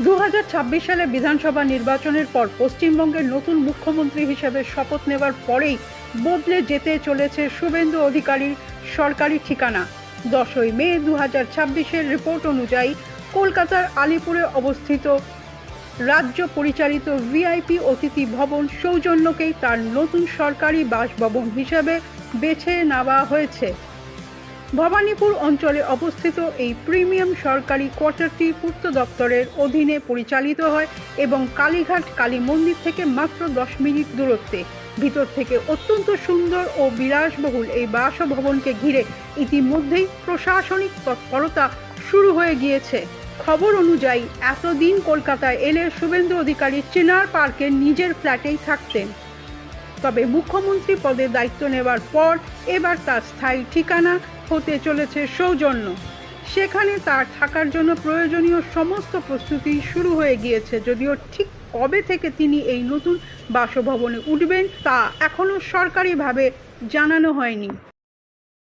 2026 সালে বিধানসভা নির্বাচনের পর পশ্চিমবঙ্গের নতুন মুখ্যমন্ত্রী হিসেবে শপথ নেওয়ার পরেই বদলে যেতে চলেছে শুভেন্দু অধিকারীর সরকারি ঠিকানা। 10ই মে 2026-এর রিপোর্ট অনুযায়ী কলকাতার আলিপুরে অবস্থিত রাজ্য পরিচালিত ভিআইপি অতিথি ভবন সৌজন্যকেই তার নতুন সরকারি বাসভবন হিসেবে বেছে নেওয়া হয়েছে। ভবানীপুর অঞ্চলে অবস্থিত এই প্রিমিয়াম সরকারি কোয়ার্টারটি পূর্ত দপ্তরের অধীনে পরিচালিত হয় এবং কালীঘাট কালী মন্দির থেকে মাত্র 10 মিনিট দূরত্বে। ভিতর থেকে অত্যন্ত সুন্দর ও বিলাসবহুল এই বাসভবনকে ঘিরে ইতিমধ্যেই প্রশাসনিক তৎপরতা শুরু হয়ে গিয়েছে। খবর অনুযায়ী এতদিন কলকাতায় এলে শুভেন্দু অধিকারী চিনার পার্কের নিজের ফ্ল্যাটেই থাকতেন, তবে মুখ্যমন্ত্রী পদে দায়িত্ব নেওয়ার পর এবার তার স্থায়ী ঠিকানা হতে চলেছে সৌজন্য। সেখানে তার থাকার জন্য প্রয়োজনীয় সমস্ত প্রস্তুতি শুরু হয়ে গিয়েছে, যদিও ঠিক কবে থেকে তিনি এই নতুন বাসভবনে উঠবেন তা এখনও সরকারিভাবে জানানো হয়নি।